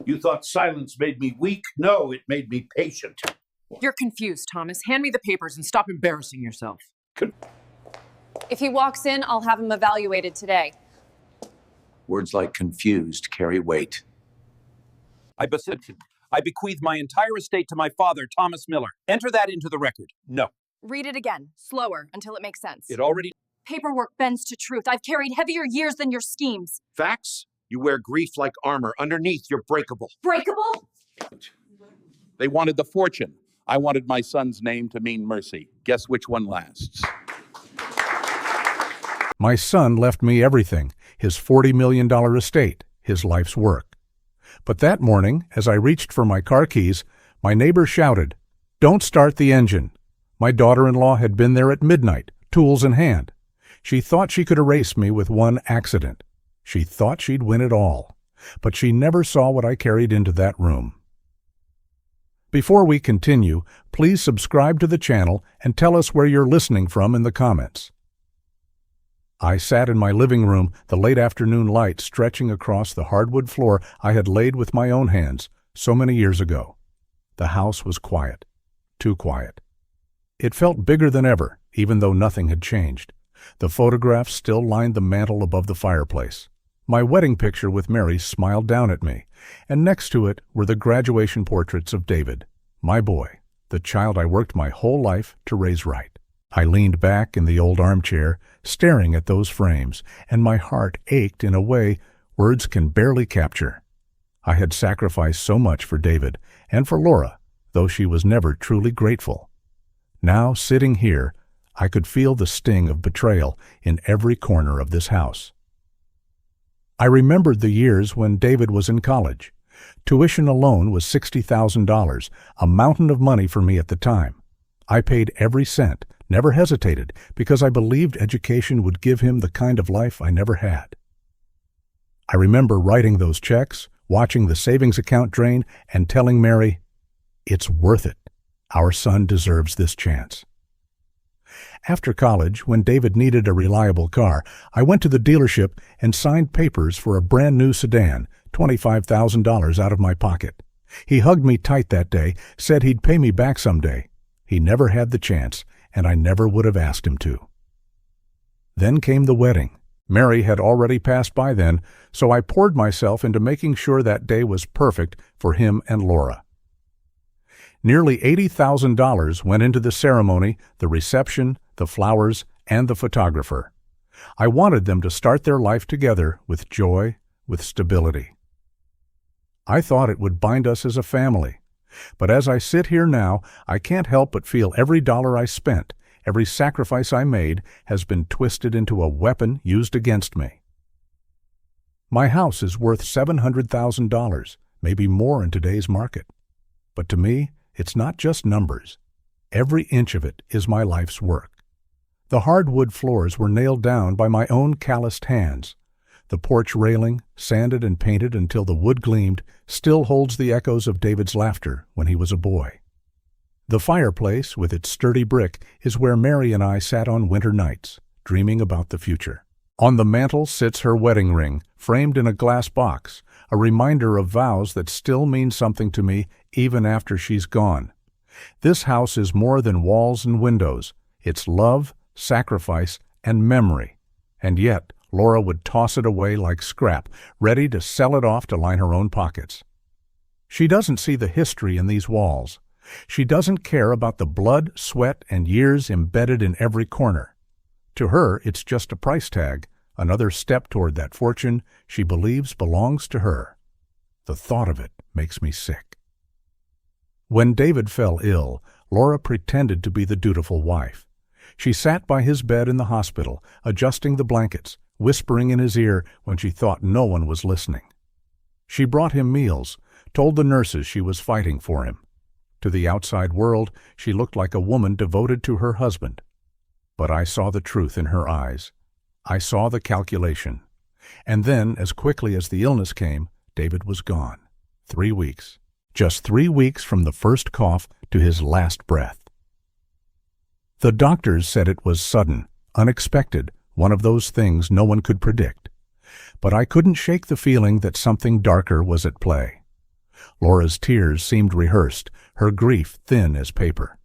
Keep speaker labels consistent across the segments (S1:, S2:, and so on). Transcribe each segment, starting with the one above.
S1: You thought silence made me weak? No, it made me patient.
S2: You're confused, Thomas. Hand me the papers and stop embarrassing yourself.
S3: If he walks in, I'll have him evaluated today.
S4: Words like confused carry weight.
S5: I bequeath my entire estate to my father, Thomas Miller. Enter that into the record. No.
S3: Read it again, slower, until it makes sense.
S5: It already...
S3: Paperwork bends to truth. I've carried heavier years than your schemes.
S1: Facts? You wear grief like armor. Underneath, you're breakable.
S3: Breakable?
S5: They wanted the fortune. I wanted my son's name to mean mercy. Guess which one lasts?
S6: My son left me everything, his $40 million estate, his life's work. But that morning, as I reached for my car keys, my neighbor shouted, "Don't start the engine." My daughter-in-law had been there at midnight, tools in hand. She thought she could erase me with one accident. She thought she'd win it all. But she never saw what I carried into that room. Before we continue, please subscribe to the channel and tell us where you're listening from in the comments. I sat in my living room, the late afternoon light stretching across the hardwood floor I had laid with my own hands so many years ago. The house was quiet, too quiet. It felt bigger than ever, even though nothing had changed. The photographs still lined the mantel above the fireplace. My wedding picture with Mary smiled down at me, and next to it were the graduation portraits of David, my boy, the child I worked my whole life to raise right. I leaned back in the old armchair, staring at those frames, and my heart ached in a way words can barely capture. I had sacrificed so much for David and for Laura, though she was never truly grateful. Now, sitting here, I could feel the sting of betrayal in every corner of this house. I remembered the years when David was in college. Tuition alone was $60,000, a mountain of money for me at the time. I paid every cent, never hesitated, because I believed education would give him the kind of life I never had. I remember writing those checks, watching the savings account drain, and telling Mary, "It's worth it. Our son deserves this chance." After college, when David needed a reliable car, I went to the dealership and signed papers for a brand new sedan, $25,000 out of my pocket. He hugged me tight that day, said he'd pay me back someday. He never had the chance, and I never would have asked him to. Then came the wedding. Mary had already passed by then, so I poured myself into making sure that day was perfect for him and Laura. Nearly $80,000 went into the ceremony, the reception, the flowers, and the photographer. I wanted them to start their life together with joy, with stability. I thought it would bind us as a family. But as I sit here now, I can't help but feel every dollar I spent, every sacrifice I made, has been twisted into a weapon used against me. My house is worth $700,000, maybe more in today's market. But to me, it's not just numbers. Every inch of it is my life's work. The hardwood floors were nailed down by my own calloused hands. The porch railing, sanded and painted until the wood gleamed, still holds the echoes of David's laughter when he was a boy. The fireplace, with its sturdy brick, is where Mary and I sat on winter nights, dreaming about the future. On the mantel sits her wedding ring, framed in a glass box, a reminder of vows that still mean something to me even after she's gone. This house is more than walls and windows. It's love, sacrifice, and memory. And yet, Laura would toss it away like scrap, ready to sell it off to line her own pockets. She doesn't see the history in these walls. She doesn't care about the blood, sweat, and years embedded in every corner. To her, it's just a price tag, another step toward that fortune she believes belongs to her. The thought of it makes me sick. When David fell ill, Laura pretended to be the dutiful wife. She sat by his bed in the hospital, adjusting the blankets, whispering in his ear when she thought no one was listening. She brought him meals, told the nurses she was fighting for him. To the outside world, she looked like a woman devoted to her husband. But I saw the truth in her eyes. I saw the calculation. And then, as quickly as the illness came, David was gone. 3 weeks. Just 3 weeks from the first cough to his last breath. The doctors said it was sudden, unexpected, one of those things no one could predict. But I couldn't shake the feeling that something darker was at play. Laura's tears seemed rehearsed, her grief thin as paper.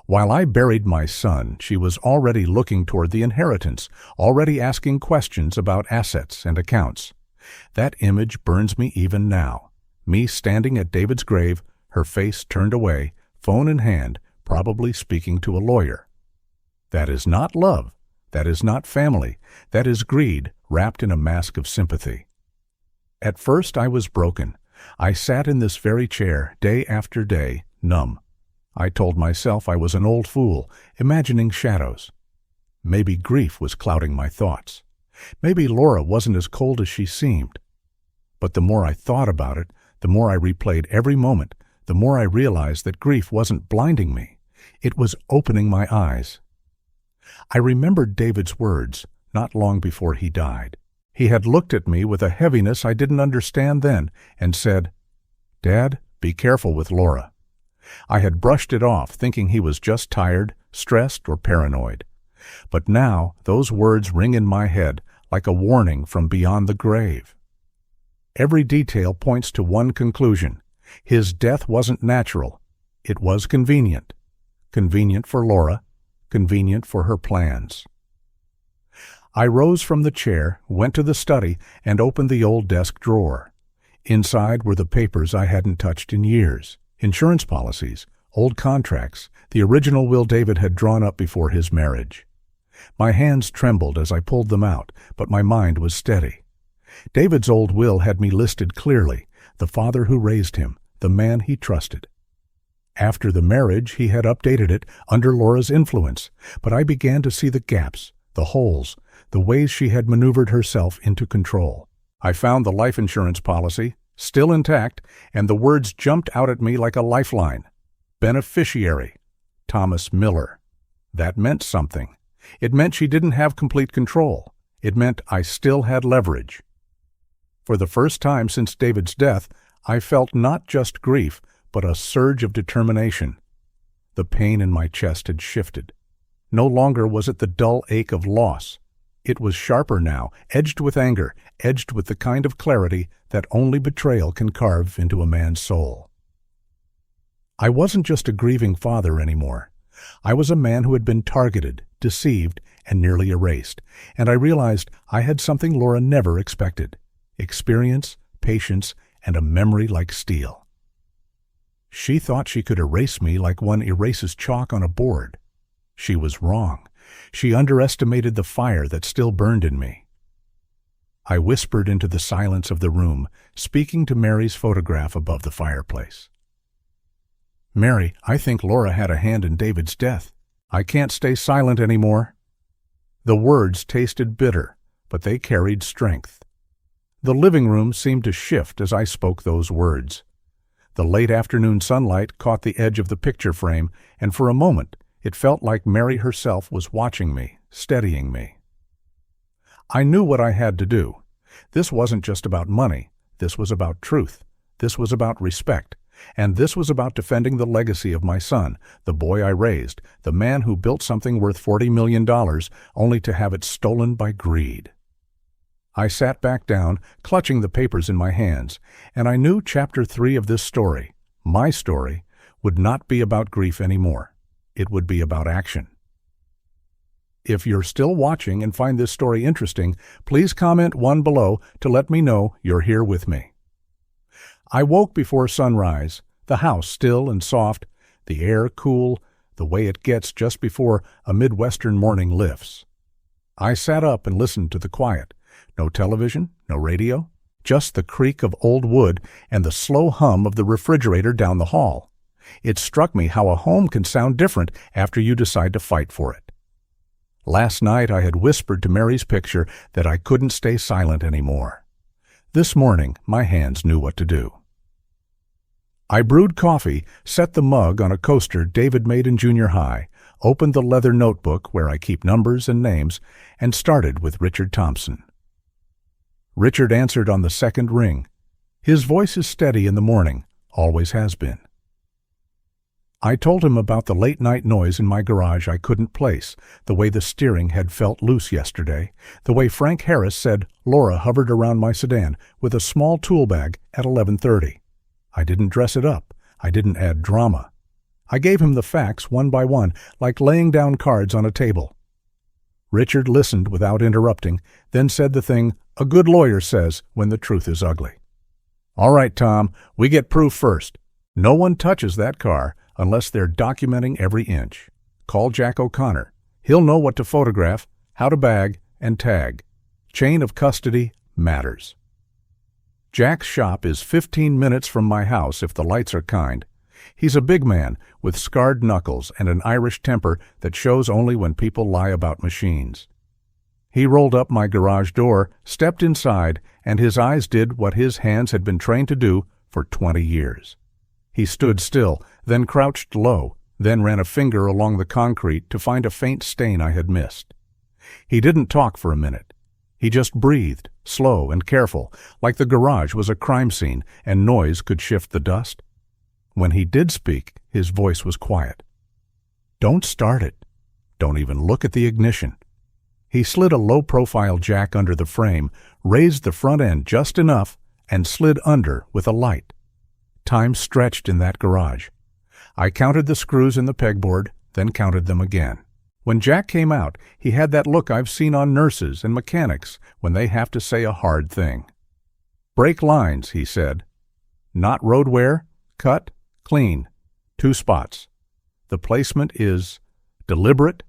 S6: While I buried my son, she was already looking toward the inheritance, already asking questions about assets and accounts. That image burns me even now. Me standing at David's grave, her face turned away, phone in hand, probably speaking to a lawyer. That is not love. That is not family. That is greed wrapped in a mask of sympathy. At first I was broken. I sat in this very chair, day after day, numb. I told myself I was an old fool, imagining shadows. Maybe grief was clouding my thoughts. Maybe Laura wasn't as cold as she seemed. But the more I thought about it, the more I replayed every moment, the more I realized that grief wasn't blinding me. It was opening my eyes. I remembered David's words not long before he died. He had looked at me with a heaviness I didn't understand then and said, "Dad, be careful with Laura." I had brushed it off, thinking he was just tired, stressed, or paranoid. But now those words ring in my head like a warning from beyond the grave. Every detail points to one conclusion. His death wasn't natural. It was convenient. Convenient for Laura, convenient for her plans. I rose from the chair, went to the study, and opened the old desk drawer. Inside were the papers I hadn't touched in years. Insurance policies, old contracts, the original will David had drawn up before his marriage. My hands trembled as I pulled them out, but my mind was steady. David's old will had me listed clearly, the father who raised him, the man he trusted. After the marriage, he had updated it under Laura's influence, but I began to see the gaps, the holes, the ways she had maneuvered herself into control. I found the life insurance policy, still intact, and the words jumped out at me like a lifeline. Beneficiary, Thomas Miller. That meant something. It meant she didn't have complete control. It meant I still had leverage. For the first time since David's death, I felt not just grief, but a surge of determination. The pain in my chest had shifted. No longer was it the dull ache of loss. It was sharper now, edged with anger, edged with the kind of clarity that only betrayal can carve into a man's soul. I wasn't just a grieving father anymore. I was a man who had been targeted, deceived, and nearly erased, and I realized I had something Laura never expected: experience, patience, and a memory like steel. She thought she could erase me like one erases chalk on a board. She was wrong. She underestimated the fire that still burned in me. I whispered into the silence of the room, speaking to Mary's photograph above the fireplace. "Mary, I think Laura had a hand in David's death. I can't stay silent anymore." The words tasted bitter, but they carried strength. The living room seemed to shift as I spoke those words. The late afternoon sunlight caught the edge of the picture frame, and for a moment it felt like Mary herself was watching me, steadying me. I knew what I had to do. This wasn't just about money. This was about truth. This was about respect. And this was about defending the legacy of my son, the boy I raised, the man who built something worth $40 million only to have it stolen by greed. I sat back down, clutching the papers in my hands, and I knew Chapter 3 of this story, my story, would not be about grief anymore. It would be about action. If you're still watching and find this story interesting, please comment 1 below to let me know you're here with me. I woke before sunrise, the house still and soft, the air cool, the way it gets just before a Midwestern morning lifts. I sat up and listened to the quiet. No television, no radio, just the creak of old wood and the slow hum of the refrigerator down the hall. It struck me how a home can sound different after you decide to fight for it. Last night I had whispered to Mary's picture that I couldn't stay silent anymore. This morning my hands knew what to do. I brewed coffee, set the mug on a coaster David made in junior high, opened the leather notebook where I keep numbers and names, and started with Richard Thompson. Richard answered on the second ring. His voice is steady in the morning, always has been. I told him about the late-night noise in my garage I couldn't place, the way the steering had felt loose yesterday, the way Frank Harris said Laura hovered around my sedan with a small tool bag at 11:30. I didn't dress it up. I didn't add drama. I gave him the facts one by one, like laying down cards on a table. Richard listened without interrupting, then said the thing a good lawyer says when the truth is ugly. "All right, Tom, we get proof first. No one touches that car unless they're documenting every inch. Call Jack O'Connor. He'll know what to photograph, how to bag, and tag. Chain of custody matters." Jack's shop is 15 minutes from my house if the lights are kind. He's a big man with scarred knuckles and an Irish temper that shows only when people lie about machines. He rolled up my garage door, stepped inside, and his eyes did what his hands had been trained to do for 20 years. He stood still, then crouched low, then ran a finger along the concrete to find a faint stain I had missed. He didn't talk for a minute. He just breathed, slow and careful, like the garage was a crime scene and noise could shift the dust. When he did speak, his voice was quiet. "Don't start it. Don't even look at the ignition." He slid a low-profile jack under the frame, raised the front end just enough, and slid under with a light. Time stretched in that garage. I counted the screws in the pegboard, then counted them again. When Jack came out, he had that look I've seen on nurses and mechanics when they have to say a hard thing. "Brake lines," he said. "Not road wear, cut, clean, 2 spots. The placement is deliberate.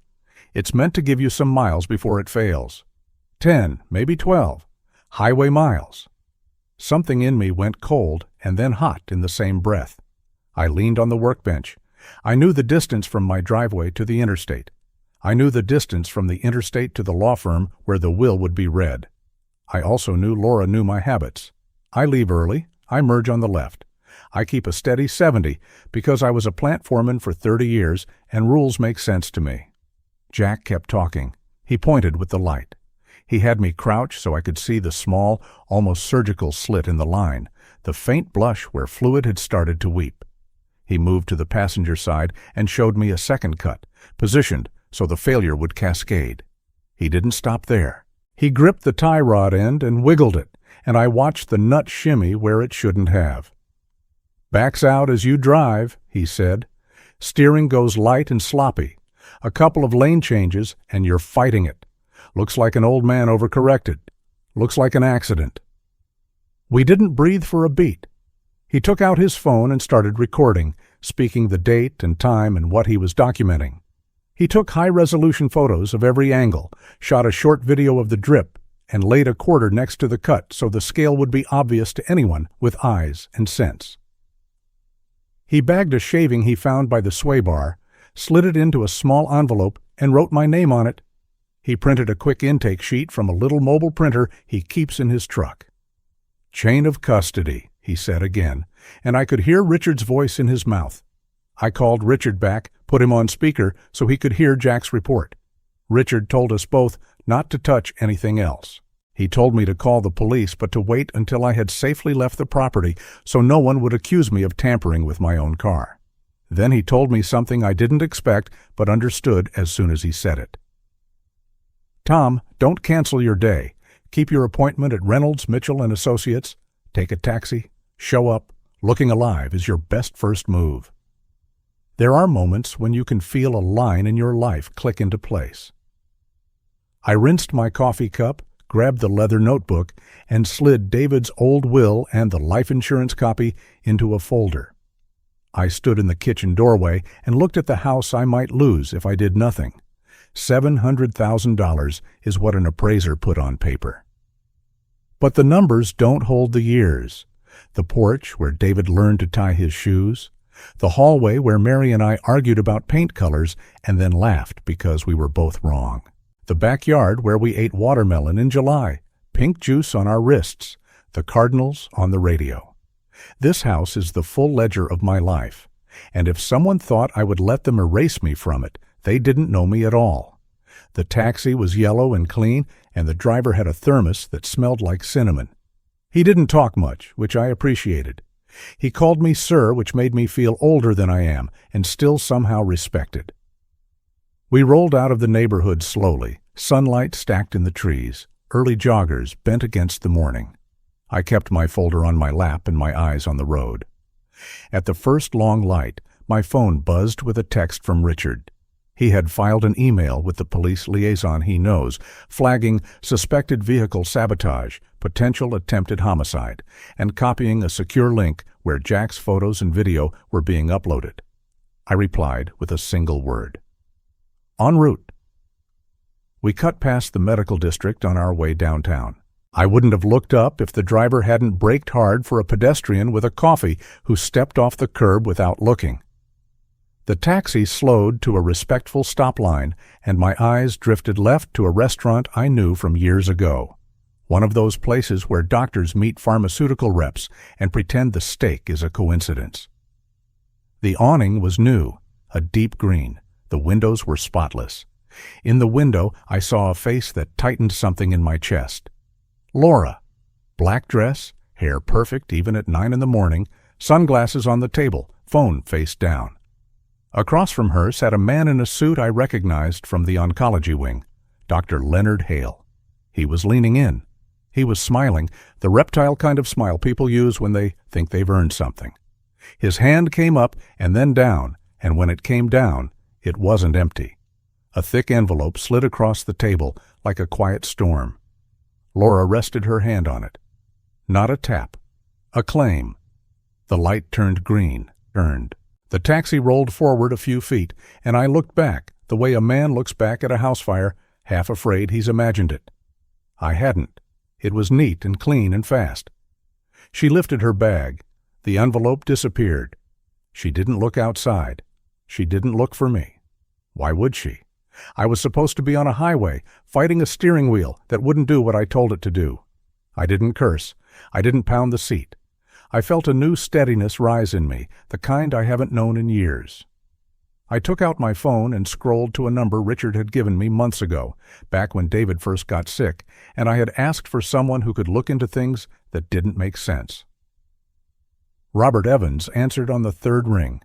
S6: It's meant to give you some miles before it fails. 10, maybe 12. Highway miles." Something in me went cold and then hot in the same breath. I leaned on the workbench. I knew the distance from my driveway to the interstate. I knew the distance from the interstate to the law firm where the will would be read. I also knew Laura knew my habits. I leave early. I merge on the left. I keep a steady 70 because I was a plant foreman for 30 years and rules make sense to me. Jack kept talking. He pointed with the light. He had me crouch so I could see the small, almost surgical slit in the line, the faint blush where fluid had started to weep. He moved to the passenger side and showed me a second cut, positioned so the failure would cascade. He didn't stop there. He gripped the tie rod end and wiggled it, and I watched the nut shimmy where it shouldn't have. "Backs out as you drive," he said. "Steering goes light and sloppy. A couple of lane changes, and you're fighting it. Looks like an old man overcorrected. Looks like an accident." We didn't breathe for a beat. He took out his phone and started recording, speaking the date and time and what he was documenting. He took high-resolution photos of every angle, shot a short video of the drip, and laid a quarter next to the cut so the scale would be obvious to anyone with eyes and sense. He bagged a shaving he found by the sway bar, slid it into a small envelope, and wrote my name on it. He printed a quick intake sheet from a little mobile printer he keeps in his truck. "Chain of custody," he said again, and I could hear Richard's voice in his mouth. I called Richard back, put him on speaker so he could hear Jack's report. Richard told us both not to touch anything else. He told me to call the police, but to wait until I had safely left the property so no one would accuse me of tampering with my own car. Then he told me something I didn't expect but understood as soon as he said it. "Tom, don't cancel your day. Keep your appointment at Reynolds, Mitchell & Associates. Take a taxi. Show up. Looking alive is your best first move." There are moments when you can feel a line in your life click into place. I rinsed my coffee cup, grabbed the leather notebook, and slid David's old will and the life insurance copy into a folder. I stood in the kitchen doorway and looked at the house I might lose if I did nothing. $700,000 is what an appraiser put on paper. But the numbers don't hold the years. The porch where David learned to tie his shoes, the hallway where Mary and I argued about paint colors and then laughed because we were both wrong, the backyard where we ate watermelon in July, pink juice on our wrists, the Cardinals on the radio. This house is the full ledger of my life, and if someone thought I would let them erase me from it, they didn't know me at all. The taxi was yellow and clean, and the driver had a thermos that smelled like cinnamon. He didn't talk much, which I appreciated. He called me sir, which made me feel older than I am and still somehow respected. We rolled out of the neighborhood slowly, sunlight stacked in the trees, early joggers bent against the morning. I kept my folder on my lap and my eyes on the road. At the first long light, my phone buzzed with a text from Richard. He had filed an email with the police liaison he knows, flagging suspected vehicle sabotage, potential attempted homicide, and copying a secure link where Jack's photos and video were being uploaded. I replied with a single word. En route. We cut past the medical district on our way downtown. I wouldn't have looked up if the driver hadn't braked hard for a pedestrian with a coffee who stepped off the curb without looking. The taxi slowed to a respectful stop line, and my eyes drifted left to a restaurant I knew from years ago. One of those places where doctors meet pharmaceutical reps and pretend the steak is a coincidence. The awning was new, a deep green. The windows were spotless. In the window, I saw a face that tightened something in my chest. Laura. Black dress, hair perfect even at 9 a.m, sunglasses on the table, phone face down. Across from her sat a man in a suit I recognized from the oncology wing, Dr. Leonard Hale. He was leaning in. He was smiling, the reptile kind of smile people use when they think they've earned something. His hand came up and then down, and when it came down, it wasn't empty. A thick envelope slid across the table like a quiet storm. Laura rested her hand on it. Not a tap. A claim. The light turned green, turned. The taxi rolled forward a few feet, and I looked back, the way a man looks back at a house fire, half afraid he's imagined it. I hadn't. It was neat and clean and fast. She lifted her bag. The envelope disappeared. She didn't look outside. She didn't look for me. Why would she? I was supposed to be on a highway, fighting a steering wheel that wouldn't do what I told it to do. I didn't curse. I didn't pound the seat. I felt a new steadiness rise in me, the kind I haven't known in years. I took out my phone and scrolled to a number Richard had given me months ago, back when David first got sick, and I had asked for someone who could look into things that didn't make sense. Robert Evans answered on the third ring.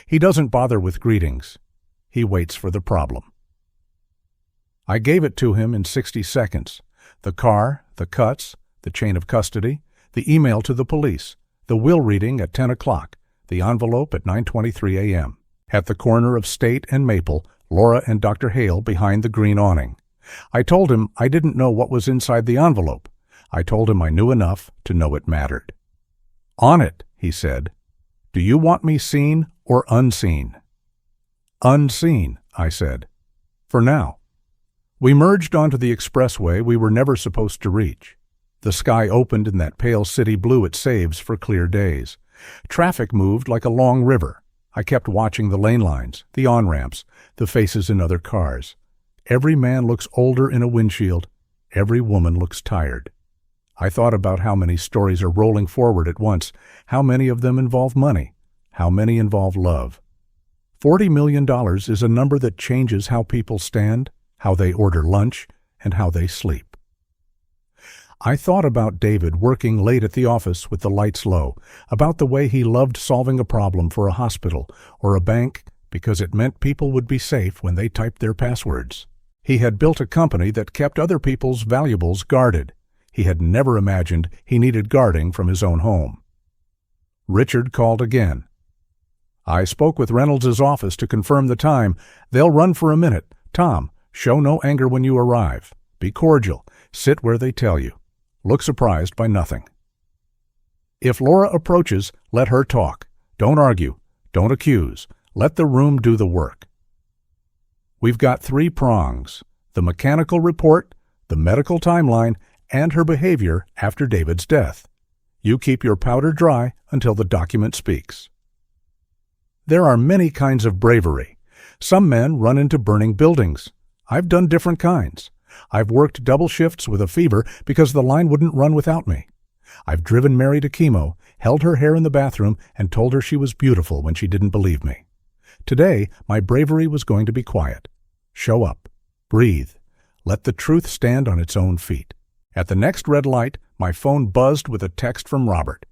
S6: He doesn't bother with greetings. He waits for the problem. I gave it to him in 60 seconds. The car, the cuts, the chain of custody, the email to the police, the will reading at 10 o'clock, the envelope at 9:23 a.m. At the corner of State and Maple, Laura and Dr. Hale behind the green awning. I told him I didn't know what was inside the envelope. I told him I knew enough to know it mattered. On it, he said. Do you want me seen or unseen? Unseen, I said. For now. We merged onto the expressway we were never supposed to reach. The sky opened in that pale city blue it saves for clear days. Traffic moved like a long river. I kept watching the lane lines, the on-ramps, the faces in other cars. Every man looks older in a windshield. Every woman looks tired. I thought about how many stories are rolling forward at once, how many of them involve money, how many involve love. $40 million is a number that changes how people stand, how they order lunch, and how they sleep. I thought about David working late at the office with the lights low, about the way he loved solving a problem for a hospital or a bank because it meant people would be safe when they typed their passwords. He had built a company that kept other people's valuables guarded. He had never imagined he needed guarding from his own home. Richard called again. I spoke with Reynolds' office to confirm the time. They'll run for a minute. Tom, show no anger when you arrive. Be cordial. Sit where they tell you. Look surprised by nothing. If Laura approaches, let her talk. Don't argue. Don't accuse. Let the room do the work. We've got 3 prongs: the mechanical report, the medical timeline, and her behavior after David's death. You keep your powder dry until the document speaks. There are many kinds of bravery. Some men run into burning buildings. I've done different kinds. I've worked double shifts with a fever because the line wouldn't run without me. I've driven Mary to chemo, held her hair in the bathroom, and told her she was beautiful when she didn't believe me. Today, my bravery was going to be quiet. Show up. Breathe. Let the truth stand on its own feet. At the next red light, my phone buzzed with a text from Robert.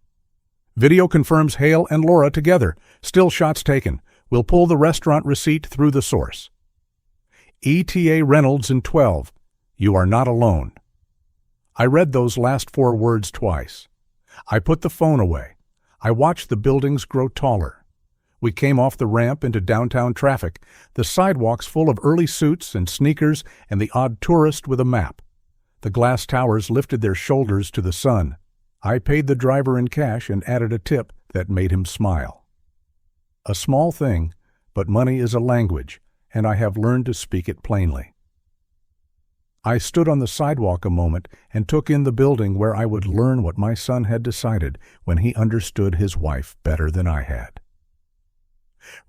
S6: Video confirms Hale and Laura together. Still shots taken. We'll pull the restaurant receipt through the source. ETA Reynolds in 12. You are not alone. I read those last 4 words twice. I put the phone away. I watched the buildings grow taller. We came off the ramp into downtown traffic, the sidewalks full of early suits and sneakers and the odd tourist with a map. The glass towers lifted their shoulders to the sun. I paid the driver in cash and added a tip that made him smile. A small thing, but money is a language, and I have learned to speak it plainly. I stood on the sidewalk a moment and took in the building where I would learn what my son had decided when he understood his wife better than I had.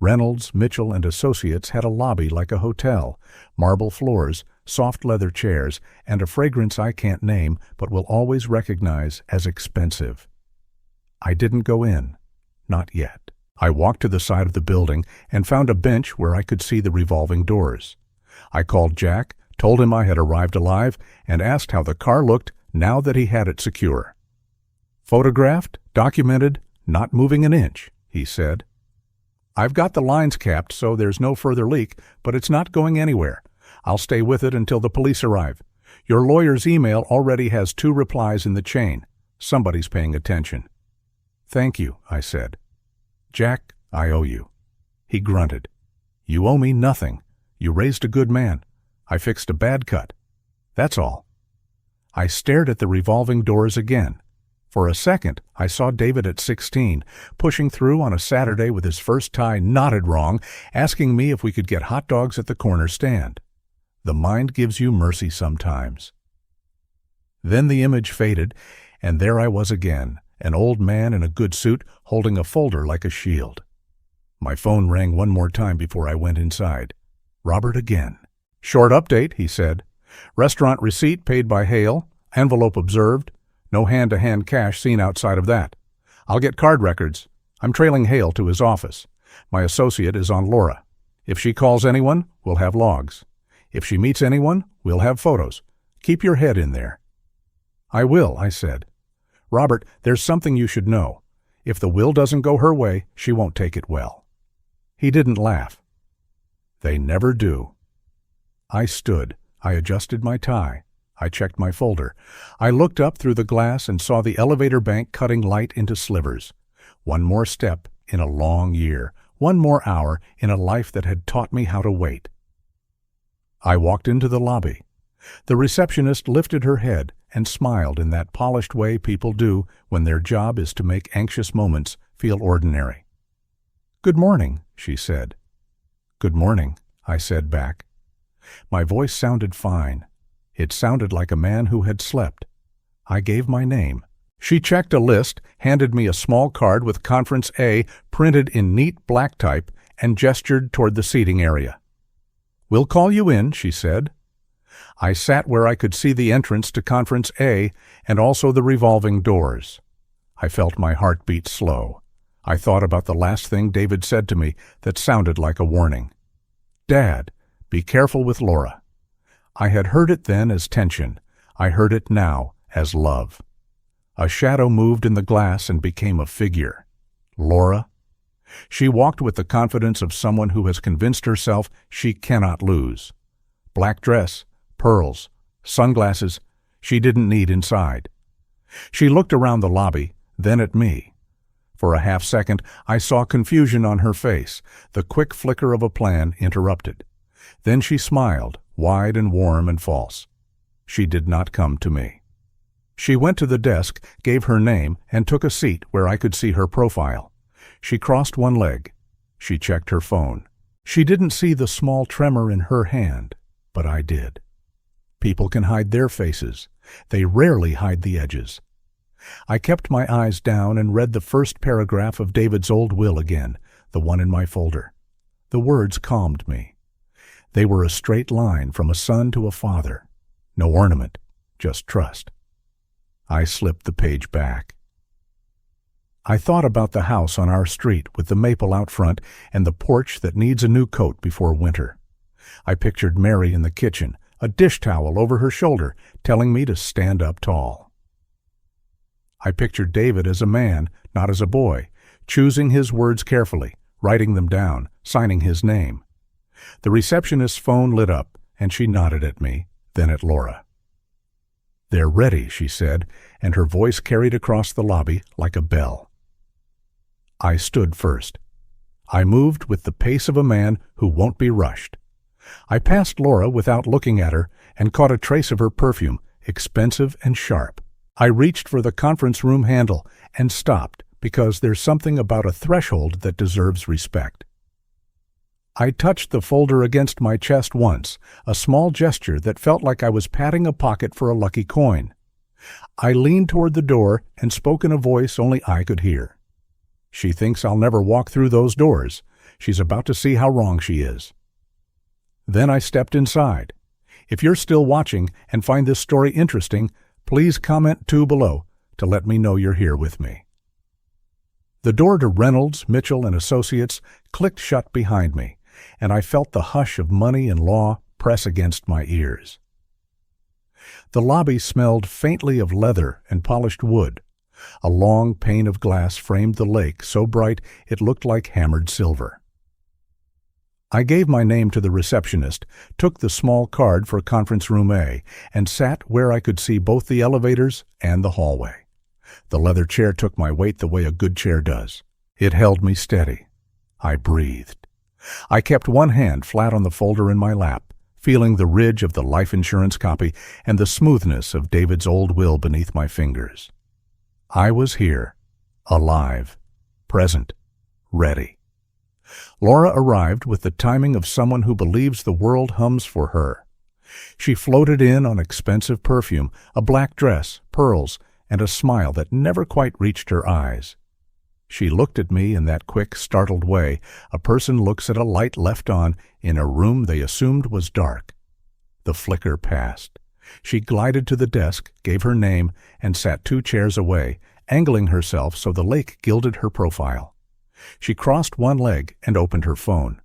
S6: Reynolds, Mitchell, and Associates had a lobby like a hotel, marble floors, soft leather chairs, and a fragrance I can't name but will always recognize as expensive. I didn't go in. Not yet. I walked to the side of the building and found a bench where I could see the revolving doors. I called Jack, told him I had arrived alive, and asked how the car looked now that he had it secure. Photographed, documented, not moving an inch, he said. I've got the lines capped so there's no further leak, but it's not going anywhere. I'll stay with it until the police arrive. Your lawyer's email already has 2 replies in the chain. Somebody's paying attention. Thank you, I said. Jack, I owe you. He grunted. You owe me nothing. You raised a good man. I fixed a bad cut. That's all. I stared at the revolving doors again. For a second, I saw David at 16, pushing through on a Saturday with his first tie knotted wrong, asking me if we could get hot dogs at the corner stand. The mind gives you mercy sometimes. Then the image faded, and there I was again, an old man in a good suit holding a folder like a shield. My phone rang one more time before I went inside. Robert again. Short update, he said. Restaurant receipt paid by Hale, envelope observed, no hand-to-hand cash seen outside of that. I'll get card records. I'm trailing Hale to his office. My associate is on Laura. If she calls anyone, we'll have logs. If she meets anyone, we'll have photos. Keep your head in there. I will, I said. Robert, there's something you should know. If the will doesn't go her way, she won't take it well. He didn't laugh. They never do. I stood. I adjusted my tie. I checked my folder. I looked up through the glass and saw the elevator bank cutting light into slivers. One more step in a long year. One more hour in a life that had taught me how to wait. I walked into the lobby. The receptionist lifted her head and smiled in that polished way people do when their job is to make anxious moments feel ordinary. Good morning, she said. Good morning, I said back. My voice sounded fine. It sounded like a man who had slept. I gave my name. She checked a list, handed me a small card with Conference A printed in neat black type, and gestured toward the seating area. We'll call you in, she said. I sat where I could see the entrance to Conference A and also the revolving doors. I felt my heart beat slow. I thought about the last thing David said to me that sounded like a warning. Dad, be careful with Laura. I had heard it then as tension. I heard it now as love. A shadow moved in the glass and became a figure. Laura. She walked with the confidence of someone who has convinced herself she cannot lose. Black dress, pearls, sunglasses, she didn't need inside. She looked around the lobby, then at me. For a half second, I saw confusion on her face, the quick flicker of a plan interrupted. Then she smiled, wide and warm and false. She did not come to me. She went to the desk, gave her name, and took a seat where I could see her profile. She crossed one leg. She checked her phone. She didn't see the small tremor in her hand, but I did. People can hide their faces. They rarely hide the edges. I kept my eyes down and read the first paragraph of David's old will again, the one in my folder. The words calmed me. They were a straight line from a son to a father. No ornament, just trust. I slipped the page back. I thought about the house on our street with the maple out front and the porch that needs a new coat before winter. I pictured Mary in the kitchen, a dish towel over her shoulder, telling me to stand up tall. I pictured David as a man, not as a boy, choosing his words carefully, writing them down, signing his name. The receptionist's phone lit up, and she nodded at me, then at Laura. "They're ready," she said, and her voice carried across the lobby like a bell. I stood first. I moved with the pace of a man who won't be rushed. I passed Laura without looking at her and caught a trace of her perfume, expensive and sharp. I reached for the conference room handle and stopped because there's something about a threshold that deserves respect. I touched the folder against my chest once, a small gesture that felt like I was patting a pocket for a lucky coin. I leaned toward the door and spoke in a voice only I could hear. She thinks I'll never walk through those doors. She's about to see how wrong she is. Then I stepped inside. If you're still watching and find this story interesting, please comment too below to let me know you're here with me. The door to Reynolds, Mitchell & Associates clicked shut behind me, and I felt the hush of money and law press against my ears. The lobby smelled faintly of leather and polished wood. A long pane of glass framed the lake so bright it looked like hammered silver. I gave my name to the receptionist, took the small card for Conference Room A, and sat where I could see both the elevators and the hallway. The leather chair took my weight the way a good chair does. It held me steady. I breathed. I kept one hand flat on the folder in my lap, feeling the ridge of the life insurance copy and the smoothness of David's old will beneath my fingers. I was here, alive, present, ready. Laura arrived with the timing of someone who believes the world hums for her. She floated in on expensive perfume, a black dress, pearls, and a smile that never quite reached her eyes. She looked at me in that quick, startled way a person looks at a light left on in a room they assumed was dark. The flicker passed. She glided to the desk, gave her name, and sat 2 chairs away, angling herself so the lake gilded her profile. She crossed one leg and opened her phone.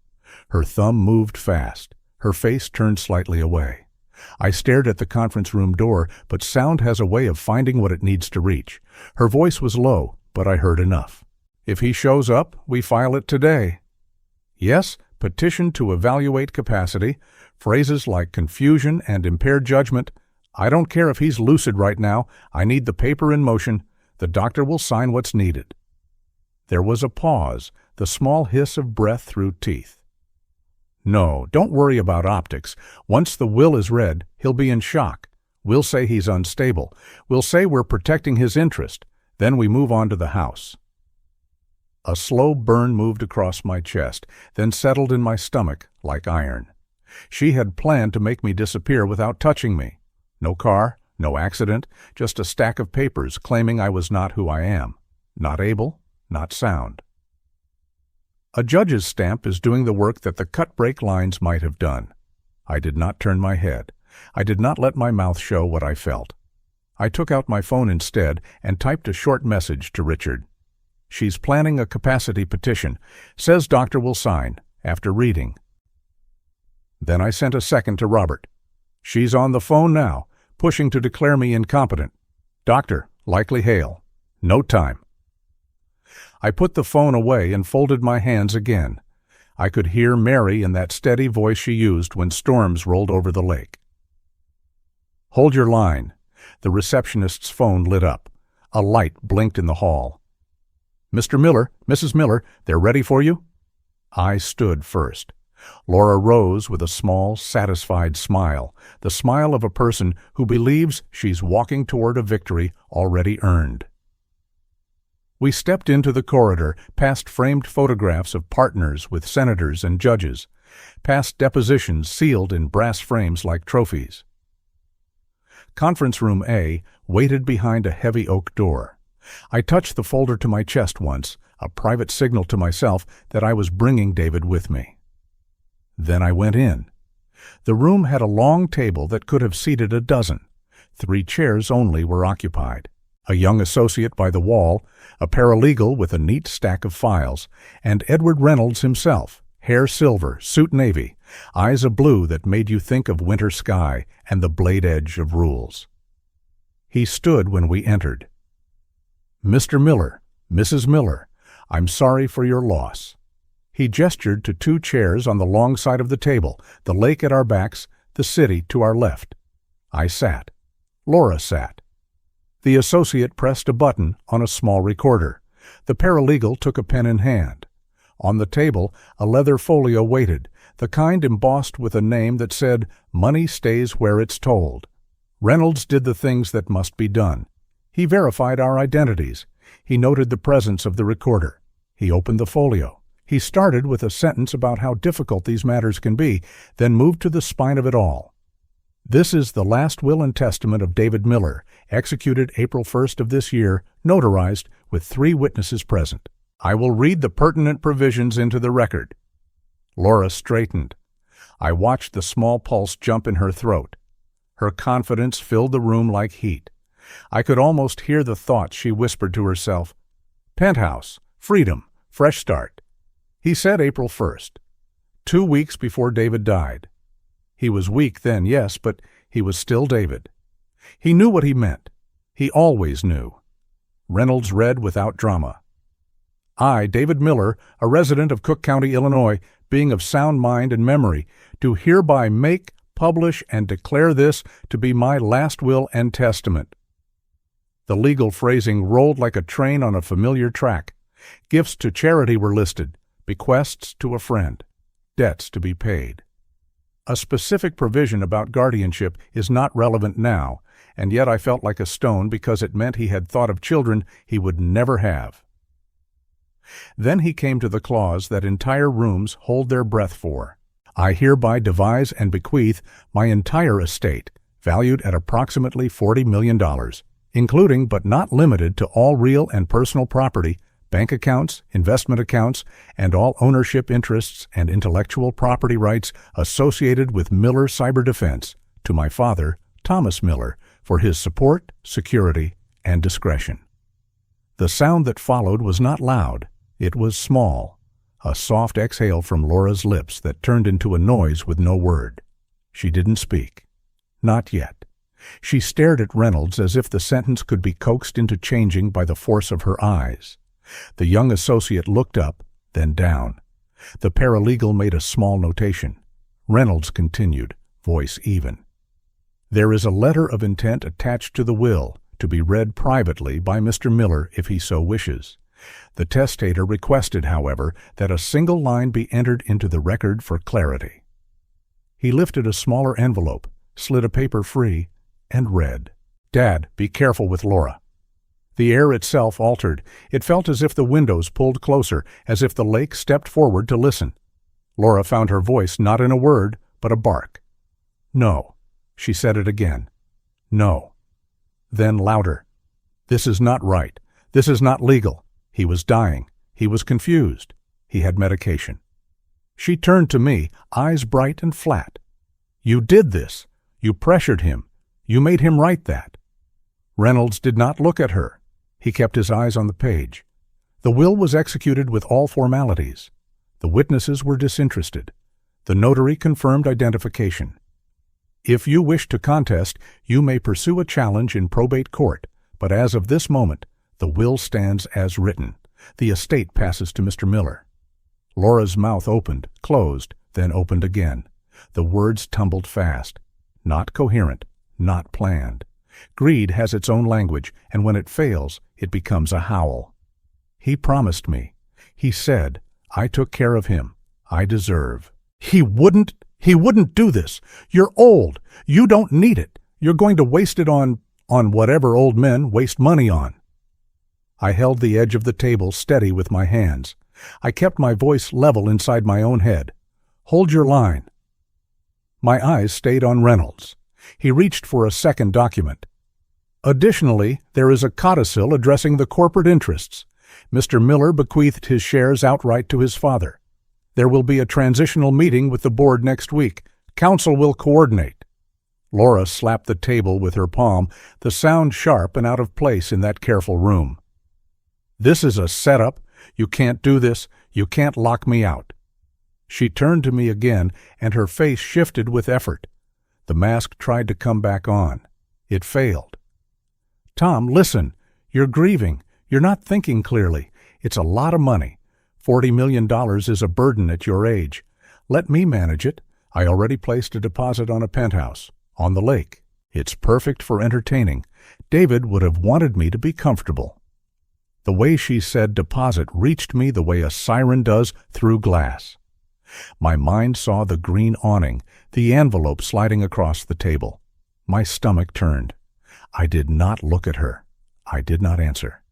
S6: Her thumb moved fast. Her face turned slightly away. I stared at the conference room door, but sound has a way of finding what it needs to reach. Her voice was low, but I heard enough. "If he shows up, we file it today." Yes, petition to evaluate capacity, phrases like confusion and impaired judgment. I don't care if he's lucid right now. I need the paper in motion. The doctor will sign what's needed. There was a pause, the small hiss of breath through teeth. "No, don't worry about optics. Once the will is read, he'll be in shock. We'll say he's unstable. We'll say we're protecting his interest. Then we move on to the house." A slow burn moved across my chest, then settled in my stomach like iron. She had planned to make me disappear without touching me. No car, no accident, just a stack of papers claiming I was not who I am. Not able, not sound. A judge's stamp is doing the work that the cut-break lines might have done. I did not turn my head. I did not let my mouth show what I felt. I took out my phone instead and typed a short message to Richard. "She's planning a capacity petition. Says doctor will sign, after reading." Then I sent a second to Robert. "She's on the phone now, pushing to declare me incompetent. Doctor, likely hail. No time." I put the phone away and folded my hands again. I could hear Mary in that steady voice she used when storms rolled over the lake. "Hold your line." The receptionist's phone lit up. A light blinked in the hall. "Mr. Miller, Mrs. Miller, they're ready for you?" I stood first. Laura rose with a small, satisfied smile, the smile of a person who believes she's walking toward a victory already earned. We stepped into the corridor, past framed photographs of partners with senators and judges, past depositions sealed in brass frames like trophies. Conference Room A waited behind a heavy oak door. I touched the folder to my chest once, a private signal to myself that I was bringing David with me. Then I went in. The room had a long table that could have seated a dozen. 3 chairs only were occupied. A young associate by the wall, a paralegal with a neat stack of files, and Edward Reynolds himself, hair silver, suit navy, eyes a blue that made you think of winter sky and the blade edge of rules. He stood when we entered. Mr. Miller, Mrs. Miller, I'm sorry for your loss. He gestured to 2 chairs on the long side of the table, the lake at our backs, the city to our left. I sat. Laura sat. The associate pressed a button on a small recorder. The paralegal took a pen in hand. On the table, a leather folio waited, the kind embossed with a name that said, "Money stays where it's told." Reynolds did the things that must be done. He verified our identities. He noted the presence of the recorder. He opened the folio. He started with a sentence about how difficult these matters can be, then moved to the spine of it all. This is the last will and testament of David Miller, executed April 1st of this year, notarized with 3 witnesses present. I will read the pertinent provisions into the record. Laura straightened. I watched the small pulse jump in her throat. Her confidence filled the room like heat. I could almost hear the thoughts she whispered to herself. Penthouse, freedom, fresh start. He said April 1st, 2 weeks before David died. He was weak then, yes, but he was still David. He knew what he meant. He always knew. Reynolds read without drama. I, David Miller, a resident of Cook County, Illinois, being of sound mind and memory, do hereby make, publish, and declare this to be my last will and testament. The legal phrasing rolled like a train on a familiar track. Gifts to charity were listed, bequests to a friend, debts to be paid. A specific provision about guardianship is not relevant now, and yet I felt like a stone because it meant he had thought of children he would never have. Then he came to the clause that entire rooms hold their breath for. I hereby devise and bequeath my entire estate, valued at approximately $40 million, including but not limited to all real and personal property, bank accounts, investment accounts, and all ownership interests and intellectual property rights associated with Miller Cyber Defense, to my father, Thomas Miller, for his support, security, and discretion. The sound that followed was not loud. It was small, a soft exhale from Laura's lips that turned into a noise with no word. She didn't speak. Not yet. She stared at Reynolds as if the sentence could be coaxed into changing by the force of her eyes. The young associate looked up, then down. The paralegal made a small notation. Reynolds continued, voice even. There is a letter of intent attached to the will, to be read privately by Mr. Miller if he so wishes. The testator requested, however, that a single line be entered into the record for clarity. He lifted a smaller envelope, slid a paper free, and read, "Dad, be careful with Laura." The air itself altered. It felt as if the windows pulled closer, as if the lake stepped forward to listen. Laura found her voice not in a word, but a bark. "No." She said it again. "No." Then louder. "This is not right. This is not legal. He was dying. He was confused. He had medication." She turned to me, eyes bright and flat. "You did this. You pressured him. You made him write that." Reynolds did not look at her. He kept his eyes on the page. The will was executed with all formalities. The witnesses were disinterested. The notary confirmed identification. If you wish to contest, you may pursue a challenge in probate court, but as of this moment, the will stands as written. The estate passes to Mr. Miller. Laura's mouth opened, closed, then opened again. The words tumbled fast. Not coherent, not planned. Greed has its own language, and when it fails, it becomes a howl. He promised me. He said, I took care of him. I deserve. He wouldn't do this. You're old. You don't need it. You're going to waste it on whatever old men waste money on. I held the edge of the table steady with my hands. I kept my voice level inside my own head. Hold your line. My eyes stayed on Reynolds. He reached for a second document. Additionally, there is a codicil addressing the corporate interests. Mr. Miller bequeathed his shares outright to his father. There will be a transitional meeting with the board next week. Council will coordinate. Laura slapped the table with her palm, the sound sharp and out of place in that careful room. This is a setup. You can't do this. You can't lock me out. She turned to me again, and her face shifted with effort. The mask tried to come back on. It failed. Tom, listen. You're grieving. You're not thinking clearly. It's a lot of money. $40 million is a burden at your age. Let me manage it. I already placed a deposit on a penthouse, on the lake. It's perfect for entertaining. David would have wanted me to be comfortable. The way she said deposit reached me the way a siren does through glass. My mind saw the green awning, the envelope sliding across the table. My stomach turned. I did not look at her. I did not answer.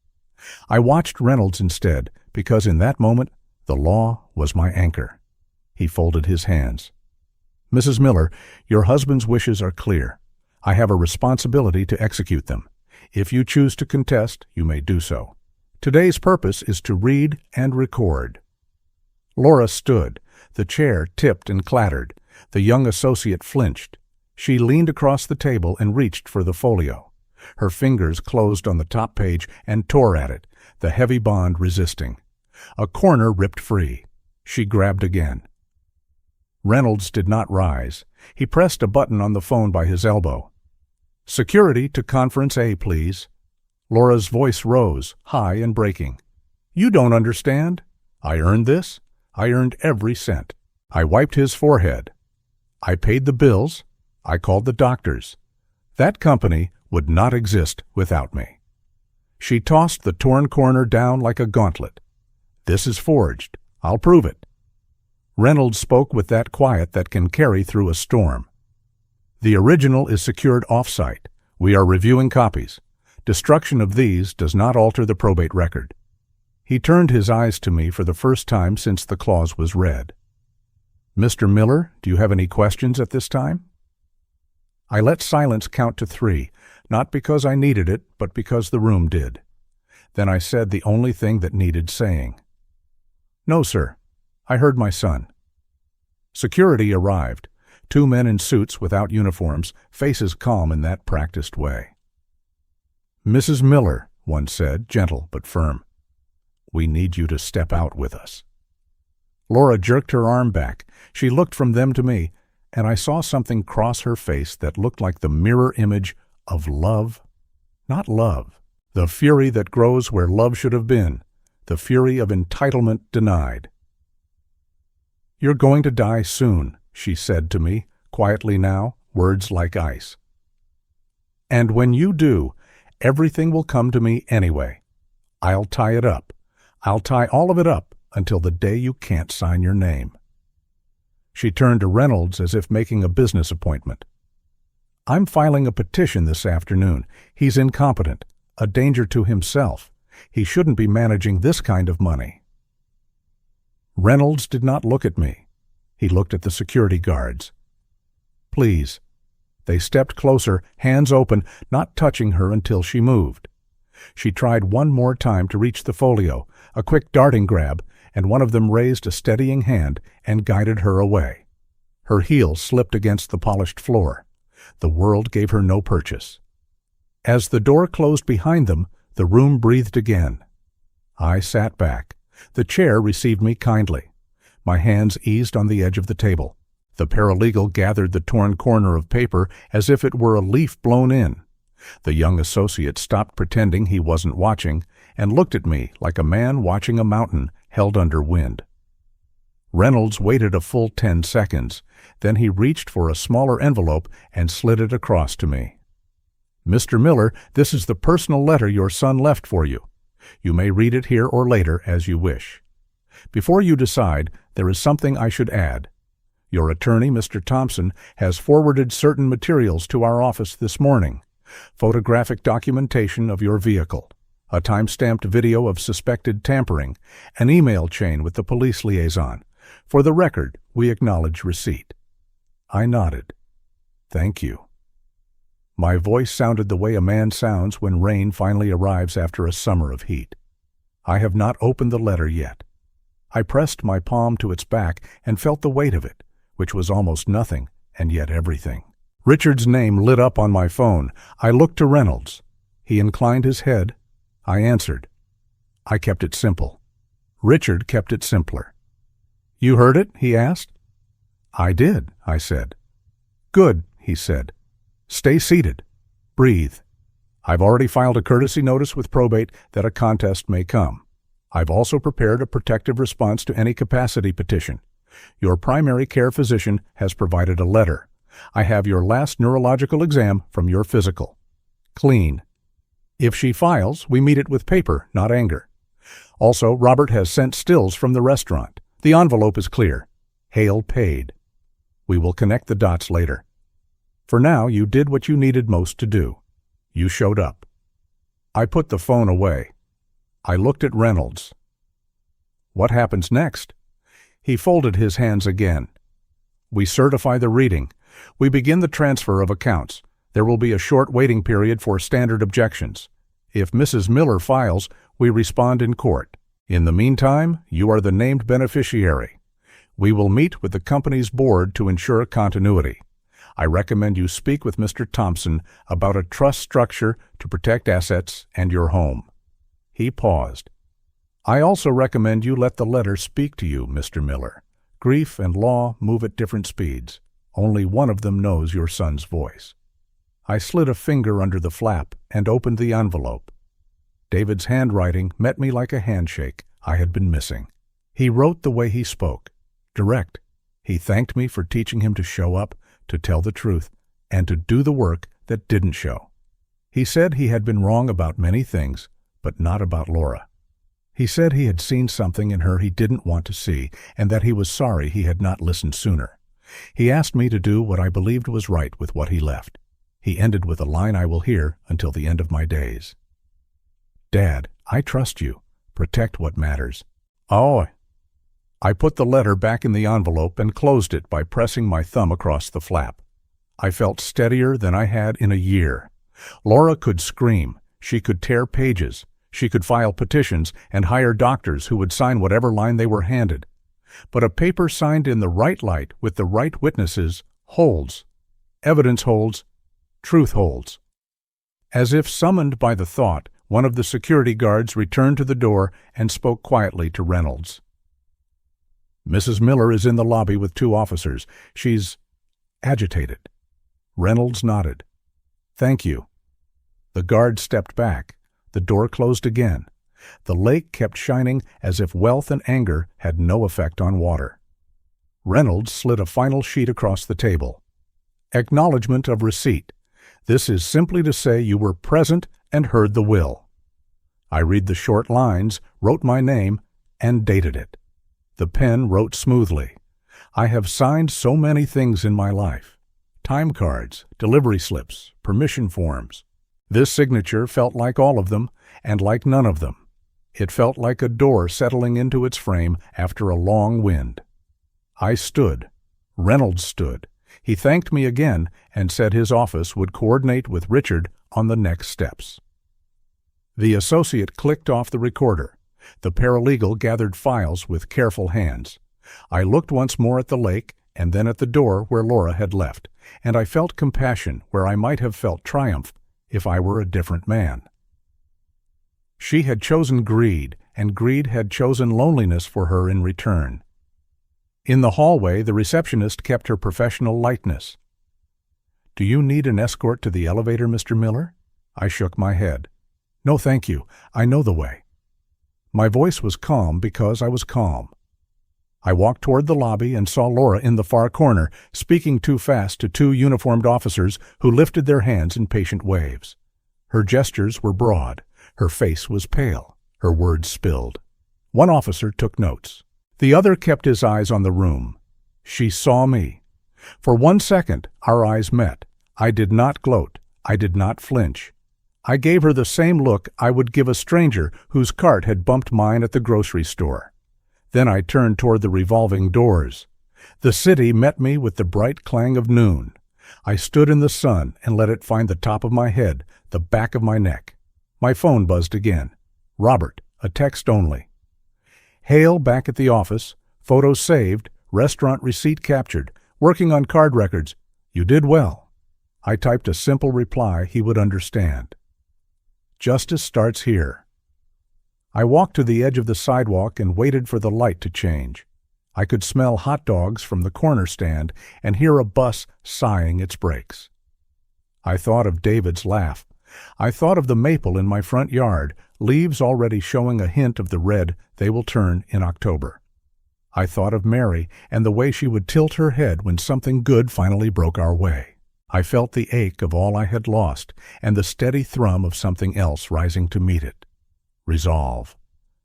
S6: I watched Reynolds instead, because in that moment, the law was my anchor. He folded his hands. Mrs. Miller, your husband's wishes are clear. I have a responsibility to execute them. If you choose to contest, you may do so. Today's purpose is to read and record. Laura stood. The chair tipped and clattered. The young associate flinched. She leaned across the table and reached for the folio. Her fingers closed on the top page and tore at it, the heavy bond resisting. A corner ripped free. She grabbed again. Reynolds did not rise. He pressed a button on the phone by his elbow. "Security to Conference A, please." Laura's voice rose, high and breaking. "You don't understand. I earned this. I earned every cent." I wiped his forehead. I paid the bills. I called the doctors. That company would not exist without me. She tossed the torn corner down like a gauntlet. "This is forged. I'll prove it." Reynolds spoke with that quiet that can carry through a storm. "The original is secured off-site. We are reviewing copies. Destruction of these does not alter the probate record." He turned his eyes to me for the first time since the clause was read. "Mr. Miller, do you have any questions at this time?" I let silence count to 3, not because I needed it, but because the room did. Then I said the only thing that needed saying. "No, sir. I heard my son." Security arrived. 2 men in suits without uniforms, faces calm in that practiced way. "Mrs. Miller," one said, gentle but firm, "we need you to step out with us." Laura jerked her arm back. She looked from them to me, and I saw something cross her face that looked like the mirror image of love. Not love. The fury that grows where love should have been. The fury of entitlement denied. "You're going to die soon," she said to me, quietly now, words like ice. "And when you do, everything will come to me anyway. I'll tie it up. I'll tie all of it up until the day you can't sign your name." She turned to Reynolds as if making a business appointment. "I'm filing a petition this afternoon. He's incompetent, a danger to himself. He shouldn't be managing this kind of money." Reynolds did not look at me. He looked at the security guards. "Please." They stepped closer, hands open, not touching her until she moved. She tried one more time to reach the folio, a quick darting grab, and one of them raised a steadying hand and guided her away. Her heel slipped against the polished floor. The world gave her no purchase. As the door closed behind them, the room breathed again. I sat back. The chair received me kindly. My hands eased on the edge of the table. The paralegal gathered the torn corner of paper as if it were a leaf blown in. The young associate stopped pretending he wasn't watching and looked at me like a man watching a mountain held under wind. Reynolds waited a full 10 seconds. Then he reached for a smaller envelope and slid it across to me. "Mr. Miller, this is the personal letter your son left for you. You may read it here or later as you wish. Before you decide, there is something I should add. Your attorney, Mr. Thompson, has forwarded certain materials to our office this morning. Photographic documentation of your vehicle, a time-stamped video of suspected tampering, an email chain with the police liaison. For the record, we acknowledge receipt." I nodded. "Thank you." My voice sounded the way a man sounds when rain finally arrives after a summer of heat. I have not opened the letter yet. I pressed my palm to its back and felt the weight of it, which was almost nothing and yet everything. Richard's name lit up on my phone. I looked to Reynolds. He inclined his head. I answered. I kept it simple. Richard kept it simpler. "You heard it?" he asked. "I did," I said. "Good," he said. "Stay seated. Breathe." I've already filed a courtesy notice with probate that a contest may come. I've also prepared a protective response to any capacity petition. Your primary care physician has provided a letter. I have your last neurological exam from your physical. Clean. If she files, we meet it with paper, not anger. Also, Robert has sent stills from the restaurant. The envelope is clear. Hale paid. We will connect the dots later. For now, you did what you needed most to do. You showed up. I put the phone away. I looked at Reynolds. What happens next? He folded his hands again. We certify the reading. We begin the transfer of accounts. There will be a short waiting period for standard objections. If Mrs. Miller files, we respond in court. In the meantime, you are the named beneficiary. We will meet with the company's board to ensure continuity. I recommend you speak with Mr. Thompson about a trust structure to protect assets and your home. He paused. I also recommend you let the letter speak to you, Mr. Miller. Grief and law move at different speeds. Only one of them knows your son's voice. I slid a finger under the flap and opened the envelope. David's handwriting met me like a handshake I had been missing. He wrote the way he spoke, direct. He thanked me for teaching him to show up, to tell the truth, and to do the work that didn't show. He said he had been wrong about many things, but not about Laura. He said he had seen something in her he didn't want to see, and that he was sorry he had not listened sooner. He asked me to do what I believed was right with what he left. He ended with a line I will hear until the end of my days. Dad, I trust you. Protect what matters. Oh. I put the letter back in the envelope and closed it by pressing my thumb across the flap. I felt steadier than I had in a year. Laura could scream. She could tear pages. She could file petitions and hire doctors who would sign whatever line they were handed. But a paper signed in the right light with the right witnesses holds. Evidence holds. Truth holds. As if summoned by the thought, one of the security guards returned to the door and spoke quietly to Reynolds. Mrs. Miller is in the lobby with 2 officers. She's agitated. Reynolds nodded. Thank you. The guard stepped back. The door closed again. The lake kept shining as if wealth and anger had no effect on water. Reynolds slid a final sheet across the table. Acknowledgement of receipt. This is simply to say you were present and heard the will. I read the short lines, wrote my name, and dated it. The pen wrote smoothly. I have signed so many things in my life. Time cards, delivery slips, permission forms. This signature felt like all of them, and like none of them. It felt like a door settling into its frame after a long wind. I stood. Reynolds stood. He thanked me again and said his office would coordinate with Richard on the next steps. The associate clicked off the recorder. The paralegal gathered files with careful hands. I looked once more at the lake and then at the door where Laura had left, and I felt compassion where I might have felt triumph if I were a different man. She had chosen greed, and greed had chosen loneliness for her in return. In the hallway, the receptionist kept her professional lightness. Do you need an escort to the elevator, Mr. Miller? I shook my head. No, thank you. I know the way. My voice was calm because I was calm. I walked toward the lobby and saw Laura in the far corner, speaking too fast to 2 uniformed officers who lifted their hands in patient waves. Her gestures were broad. Her face was pale. Her words spilled. One officer took notes. The other kept his eyes on the room. She saw me. For 1 second, our eyes met. I did not gloat. I did not flinch. I gave her the same look I would give a stranger whose cart had bumped mine at the grocery store. Then I turned toward the revolving doors. The city met me with the bright clang of noon. I stood in the sun and let it find the top of my head, the back of my neck. My phone buzzed again. Robert, a text only. Hale back at the office, photos saved, restaurant receipt captured, working on card records. You did well. I typed a simple reply he would understand. Justice starts here. I walked to the edge of the sidewalk and waited for the light to change. I could smell hot dogs from the corner stand and hear a bus sighing its brakes. I thought of David's laugh. I thought of the maple in my front yard, leaves already showing a hint of the red they will turn in October. I thought of Mary and the way she would tilt her head when something good finally broke our way. I felt the ache of all I had lost and the steady thrum of something else rising to meet it. Resolve.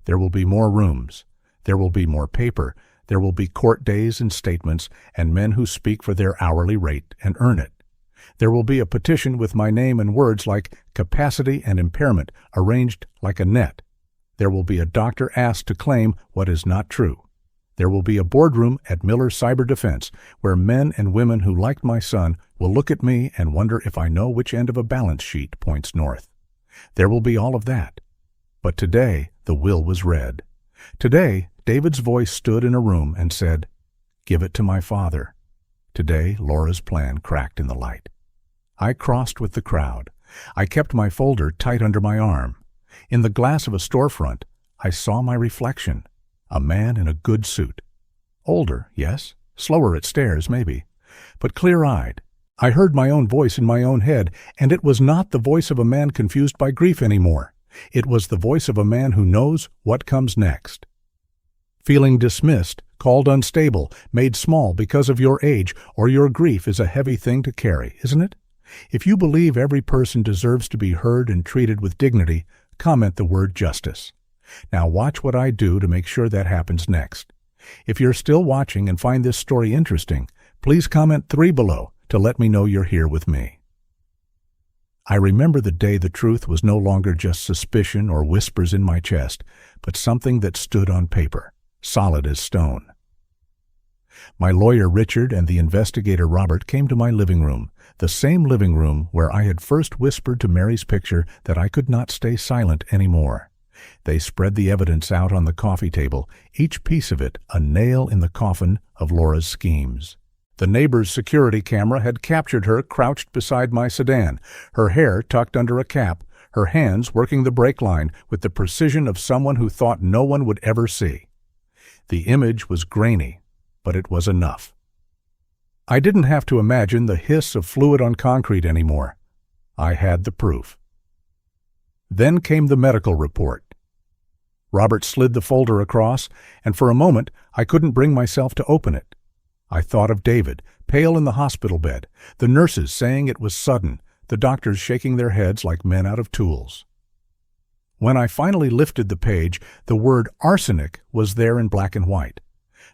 S6: There will be more rooms. There will be more paper. There will be court days and statements and men who speak for their hourly rate and earn it. There will be a petition with my name and words like capacity and impairment arranged like a net. There will be a doctor asked to claim what is not true. There will be a boardroom at Miller Cyber Defense where men and women who liked my son will look at me and wonder if I know which end of a balance sheet points north. There will be all of that. But today the will was read. Today David's voice stood in a room and said, "Give it to my father." Today Laura's plan cracked in the light. I crossed with the crowd. I kept my folder tight under my arm. In the glass of a storefront, I saw my reflection. A man in a good suit. Older, yes. Slower at stairs, maybe. But clear-eyed. I heard my own voice in my own head, and it was not the voice of a man confused by grief anymore. It was the voice of a man who knows what comes next. Feeling dismissed, called unstable, made small because of your age or your grief is a heavy thing to carry, isn't it? If you believe every person deserves to be heard and treated with dignity, comment the word justice. Now watch what I do to make sure that happens next. If you're still watching and find this story interesting, please comment 3 below to let me know you're here with me. I remember the day the truth was no longer just suspicion or whispers in my chest, but something that stood on paper, solid as stone. My lawyer Richard and the investigator Robert came to my living room, the same living room where I had first whispered to Mary's picture that I could not stay silent anymore. They spread the evidence out on the coffee table, each piece of it a nail in the coffin of Laura's schemes. The neighbor's security camera had captured her crouched beside my sedan, her hair tucked under a cap, her hands working the brake line with the precision of someone who thought no one would ever see. The image was grainy, but it was enough. I didn't have to imagine the hiss of fluid on concrete anymore. I had the proof. Then came the medical report. Robert slid the folder across, and for a moment I couldn't bring myself to open it. I thought of David, pale in the hospital bed, the nurses saying it was sudden, the doctors shaking their heads like men out of tools. When I finally lifted the page, the word arsenic was there in black and white.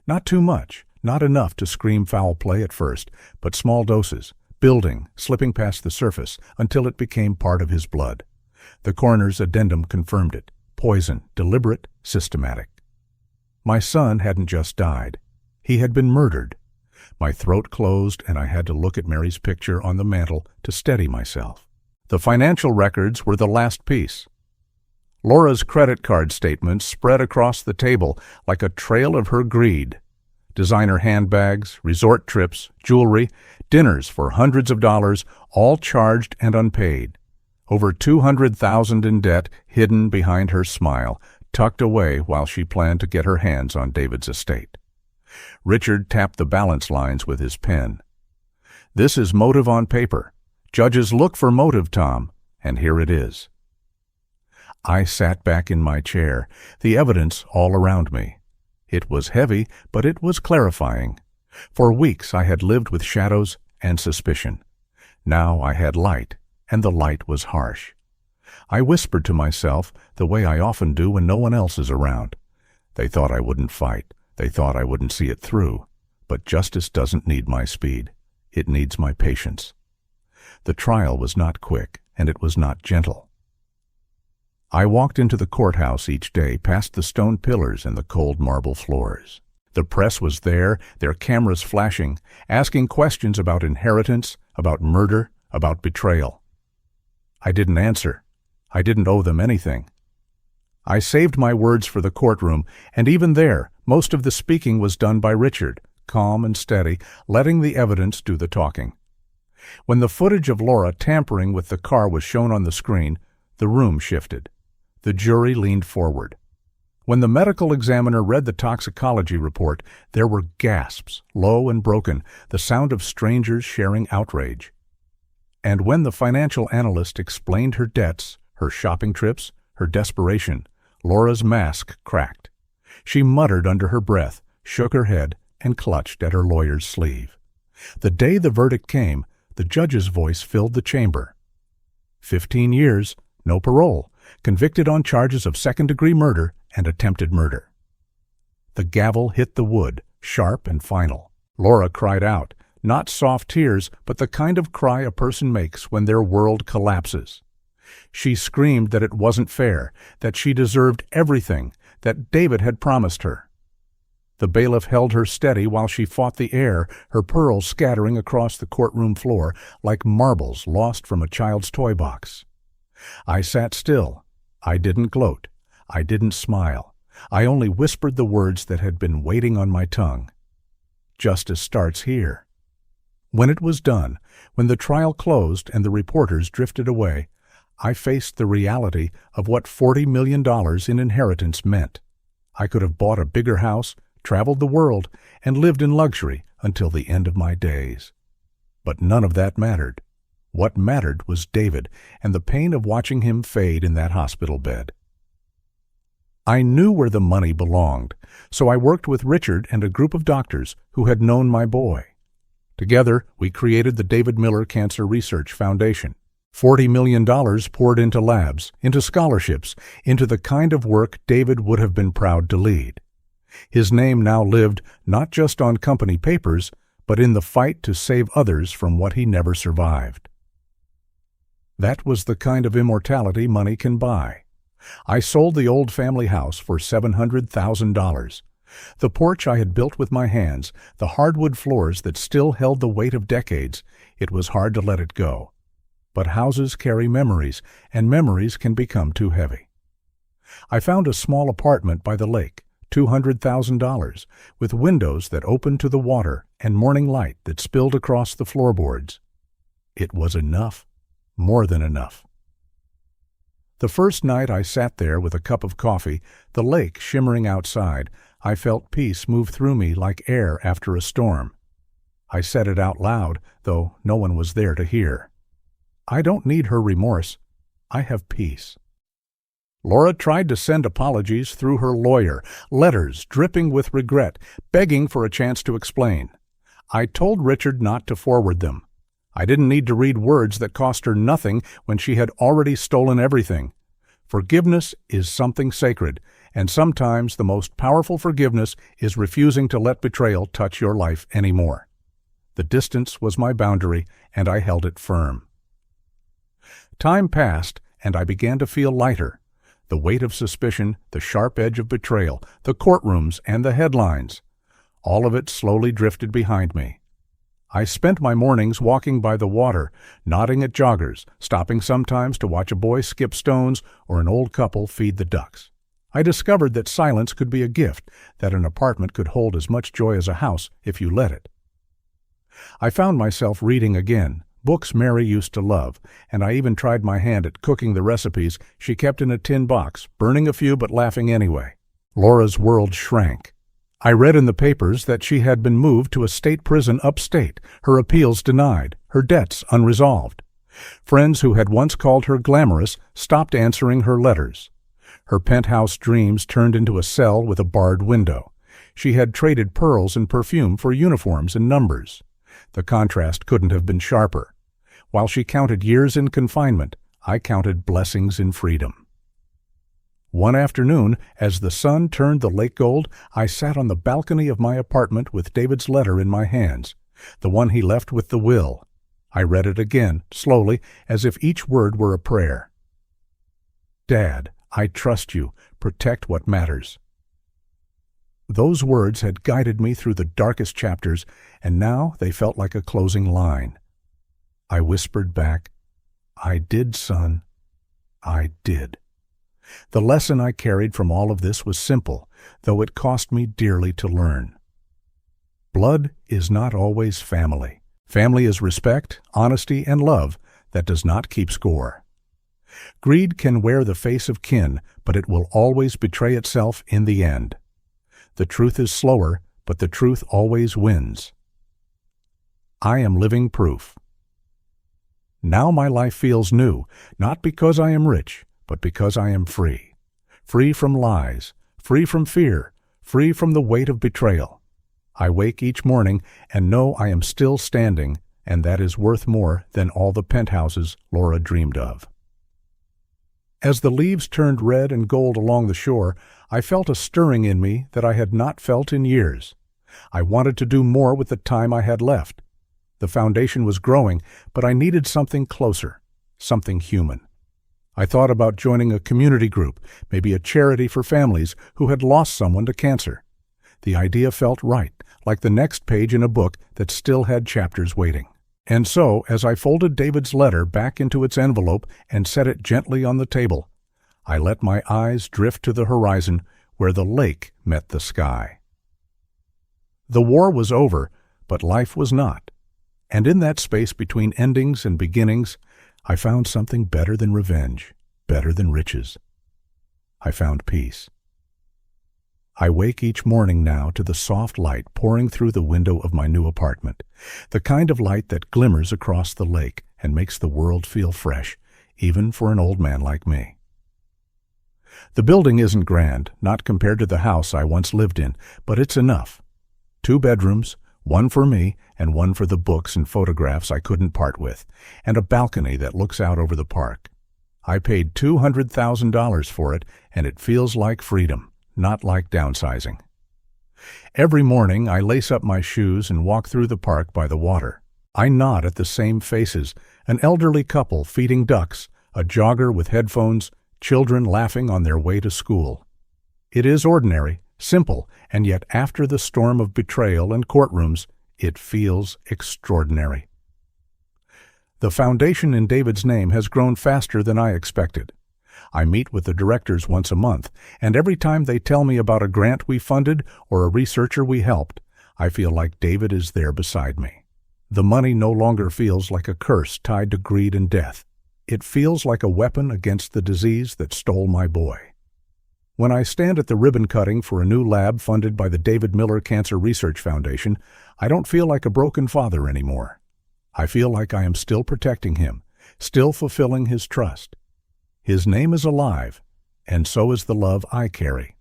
S6: Not too much, not enough to scream foul play at first, but small doses, building, slipping past the surface, until it became part of his blood. The coroner's addendum confirmed it. Poison, deliberate, systematic. My son hadn't just died. He had been murdered. My throat closed and I had to look at Mary's picture on the mantel to steady myself. The financial records were the last piece. Laura's credit card statements spread across the table like a trail of her greed. Designer handbags, resort trips, jewelry, dinners for hundreds of dollars, all charged and unpaid. Over $200,000 in debt hidden behind her smile, tucked away while she planned to get her hands on David's estate. Richard tapped the balance lines with his pen. This is motive on paper. Judges look for motive, Tom, and here it is. I sat back in my chair, the evidence all around me. It was heavy, but it was clarifying. For weeks I had lived with shadows and suspicion. Now I had light, and the light was harsh. I whispered to myself the way I often do when no one else is around. They thought I wouldn't fight. They thought I wouldn't see it through. But justice doesn't need my speed. It needs my patience. The trial was not quick, and it was not gentle. I walked into the courthouse each day past the stone pillars and the cold marble floors. The press was there, their cameras flashing, asking questions about inheritance, about murder, about betrayal. I didn't answer. I didn't owe them anything. I saved my words for the courtroom, and even there, most of the speaking was done by Richard, calm and steady, letting the evidence do the talking. When the footage of Laura tampering with the car was shown on the screen, the room shifted. The jury leaned forward. When the medical examiner read the toxicology report, there were gasps, low and broken, the sound of strangers sharing outrage. And when the financial analyst explained her debts, her shopping trips, her desperation, Laura's mask cracked. She muttered under her breath, shook her head, and clutched at her lawyer's sleeve. The day the verdict came, the judge's voice filled the chamber. 15 years, no parole, convicted on charges of second-degree murder and attempted murder. The gavel hit the wood, sharp and final. Laura cried out, not soft tears, but the kind of cry a person makes when their world collapses. She screamed that it wasn't fair, that she deserved everything, that David had promised her. The bailiff held her steady while she fought the air, her pearls scattering across the courtroom floor like marbles lost from a child's toy box. I sat still. I didn't gloat. I didn't smile. I only whispered the words that had been waiting on my tongue. Justice starts here. When it was done, when the trial closed and the reporters drifted away, I faced the reality of what $40 million in inheritance meant. I could have bought a bigger house, traveled the world, and lived in luxury until the end of my days. But none of that mattered. What mattered was David and the pain of watching him fade in that hospital bed. I knew where the money belonged, so I worked with Richard and a group of doctors who had known my boy. Together, we created the David Miller Cancer Research Foundation. $40 million poured into labs, into scholarships, into the kind of work David would have been proud to lead. His name now lived not just on company papers, but in the fight to save others from what he never survived. That was the kind of immortality money can buy. I sold the old family house for $700,000. The porch I had built with my hands, the hardwood floors that still held the weight of decades, it was hard to let it go. But houses carry memories, and memories can become too heavy. I found a small apartment by the lake, $200,000, with windows that opened to the water and morning light that spilled across the floorboards. It was enough, more than enough. The first night I sat there with a cup of coffee, the lake shimmering outside, I felt peace move through me like air after a storm. I said it out loud, though no one was there to hear. I don't need her remorse. I have peace. Laura tried to send apologies through her lawyer, letters dripping with regret, begging for a chance to explain. I told Richard not to forward them. I didn't need to read words that cost her nothing when she had already stolen everything. Forgiveness is something sacred, and sometimes the most powerful forgiveness is refusing to let betrayal touch your life anymore. The distance was my boundary, and I held it firm. Time passed, and I began to feel lighter. The weight of suspicion, the sharp edge of betrayal, the courtrooms, and the headlines. All of it slowly drifted behind me. I spent my mornings walking by the water, nodding at joggers, stopping sometimes to watch a boy skip stones or an old couple feed the ducks. I discovered that silence could be a gift, that an apartment could hold as much joy as a house if you let it. I found myself reading again, books Mary used to love, and I even tried my hand at cooking the recipes she kept in a tin box, burning a few but laughing anyway. Laura's world shrank. I read in the papers that she had been moved to a state prison upstate, her appeals denied, her debts unresolved. Friends who had once called her glamorous stopped answering her letters. Her penthouse dreams turned into a cell with a barred window. She had traded pearls and perfume for uniforms and numbers. The contrast couldn't have been sharper. While she counted years in confinement, I counted blessings in freedom. One afternoon, as the sun turned the lake gold, I sat on the balcony of my apartment with David's letter in my hands, the one he left with the will. I read it again, slowly, as if each word were a prayer. Dad, I trust you. Protect what matters. Those words had guided me through the darkest chapters, and now they felt like a closing line. I whispered back, I did, son. I did. The lesson I carried from all of this was simple, though it cost me dearly to learn. Blood is not always family. Family is respect, honesty, and love that does not keep score. Greed can wear the face of kin, but it will always betray itself in the end. The truth is slower, but the truth always wins. I am living proof. Now my life feels new, not because I am rich, but because I am free. Free from lies, free from fear, free from the weight of betrayal. I wake each morning and know I am still standing, and that is worth more than all the penthouses Laura dreamed of. As the leaves turned red and gold along the shore, I felt a stirring in me that I had not felt in years. I wanted to do more with the time I had left. The foundation was growing, but I needed something closer, something human. I thought about joining a community group, maybe a charity for families who had lost someone to cancer. The idea felt right, like the next page in a book that still had chapters waiting. And so, as I folded David's letter back into its envelope and set it gently on the table, I let my eyes drift to the horizon where the lake met the sky. The war was over, but life was not. And in that space between endings and beginnings, I found something better than revenge, better than riches. I found peace. I wake each morning now to the soft light pouring through the window of my new apartment, the kind of light that glimmers across the lake and makes the world feel fresh, even for an old man like me. The building isn't grand, not compared to the house I once lived in, but it's enough. 2 bedrooms, one for me and one for the books and photographs I couldn't part with, and a balcony that looks out over the park. I paid $200,000 for it, and it feels like freedom, not like downsizing. Every morning I lace up my shoes and walk through the park by the water. I nod at the same faces, an elderly couple feeding ducks, a jogger with headphones, children laughing on their way to school. It is ordinary, simple, and yet after the storm of betrayal and courtrooms, it feels extraordinary. The foundation in David's name has grown faster than I expected. I meet with the directors once a month, and every time they tell me about a grant we funded or a researcher we helped, I feel like David is there beside me. The money no longer feels like a curse tied to greed and death. It feels like a weapon against the disease that stole my boy. When I stand at the ribbon cutting for a new lab funded by the David Miller Cancer Research Foundation, I don't feel like a broken father anymore. I feel like I am still protecting him, still fulfilling his trust. His name is alive, and so is the love I carry.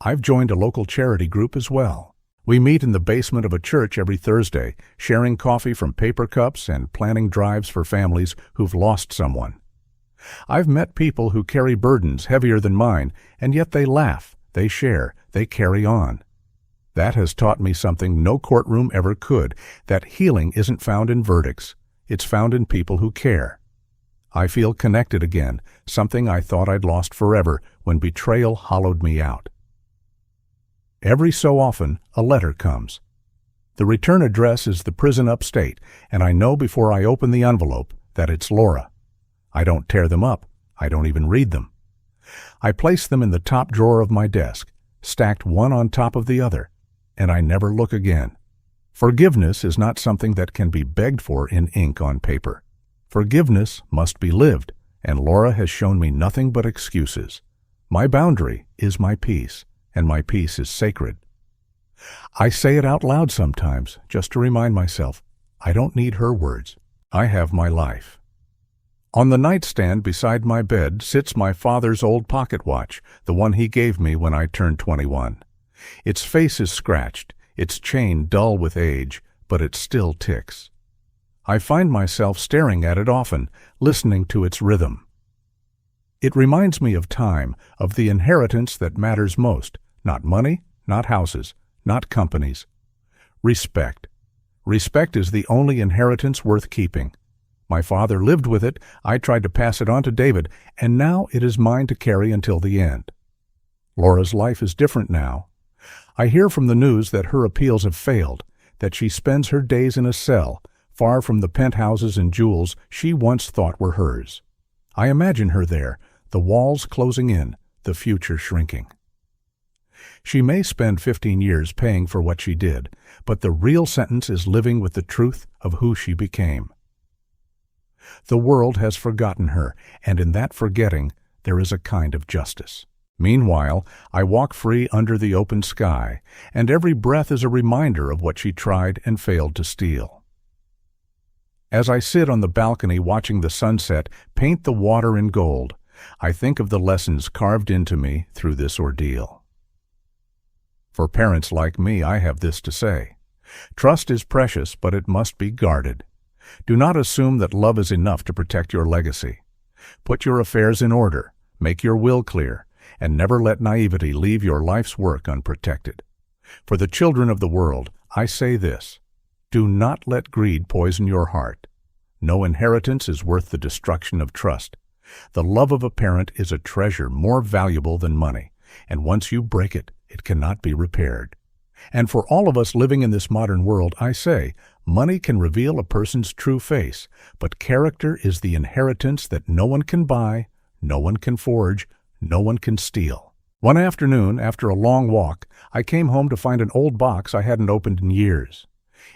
S6: I've joined a local charity group as well. We meet in the basement of a church every Thursday, sharing coffee from paper cups and planning drives for families who've lost someone. I've met people who carry burdens heavier than mine, and yet they laugh, they share, they carry on. That has taught me something no courtroom ever could, that healing isn't found in verdicts. It's found in people who care. I feel connected again, something I thought I'd lost forever when betrayal hollowed me out. Every so often, a letter comes. The return address is the prison upstate, and I know before I open the envelope that it's Laura. I don't tear them up. I don't even read them. I place them in the top drawer of my desk, stacked one on top of the other, and I never look again. Forgiveness is not something that can be begged for in ink on paper. Forgiveness must be lived, and Laura has shown me nothing but excuses. My boundary is my peace, and my peace is sacred. I say it out loud sometimes, just to remind myself, I don't need her words. I have my life. On the nightstand beside my bed sits my father's old pocket watch, the one he gave me when I turned 21. Its face is scratched, its chain dull with age, but it still ticks. I find myself staring at it often, listening to its rhythm. It reminds me of time, of the inheritance that matters most, not money, not houses, not companies. Respect. Respect is the only inheritance worth keeping. My father lived with it, I tried to pass it on to David, and now it is mine to carry until the end. Laura's life is different now. I hear from the news that her appeals have failed, that she spends her days in a cell, far from the penthouses and jewels she once thought were hers. I imagine her there, the walls closing in, the future shrinking. She may spend 15 years paying for what she did, but the real sentence is living with the truth of who she became. The world has forgotten her, and in that forgetting, there is a kind of justice. Meanwhile, I walk free under the open sky, and every breath is a reminder of what she tried and failed to steal. As I sit on the balcony watching the sunset paint the water in gold, I think of the lessons carved into me through this ordeal. For parents like me, I have this to say. Trust is precious, but it must be guarded. Do not assume that love is enough to protect your legacy. Put your affairs in order, make your will clear, and never let naivety leave your life's work unprotected. For the children of the world, I say this: do not let greed poison your heart. No inheritance is worth the destruction of trust. The love of a parent is a treasure more valuable than money, and once you break it, it cannot be repaired. And for all of us living in this modern world, I say, money can reveal a person's true face, but character is the inheritance that no one can buy, no one can forge, no one can steal. One afternoon, after a long walk, I came home to find an old box I hadn't opened in years.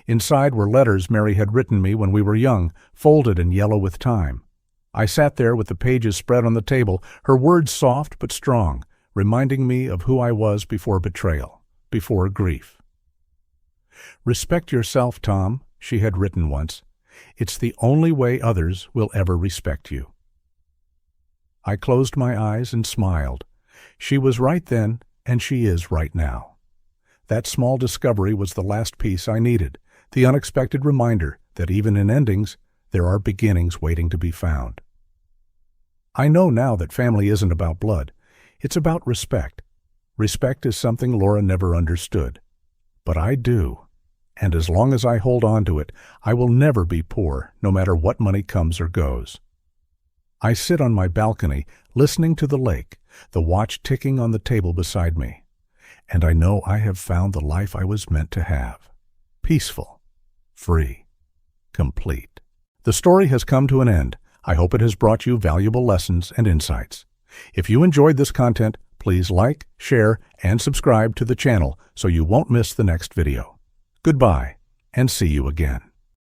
S6: Inside were letters Mary had written me when we were young, folded and yellow with time. I sat there with the pages spread on the table, her words soft but strong, reminding me of who I was before betrayal, before grief. "Respect yourself, Tom," she had written once. "It's the only way others will ever respect you." I closed my eyes and smiled. She was right then, and she is right now. That small discovery was the last piece I needed, the unexpected reminder that even in endings, there are beginnings waiting to be found. I know now that family isn't about blood. It's about respect. Respect is something Laura never understood. But I do. And as long as I hold on to it, I will never be poor, no matter what money comes or goes. I sit on my balcony, listening to the lake, the watch ticking on the table beside me. And I know I have found the life I was meant to have. Peaceful, free, complete. The story has come to an end. I hope it has brought you valuable lessons and insights. If you enjoyed this content, please like, share, and subscribe to the channel so you won't miss the next video. Goodbye, and see you again.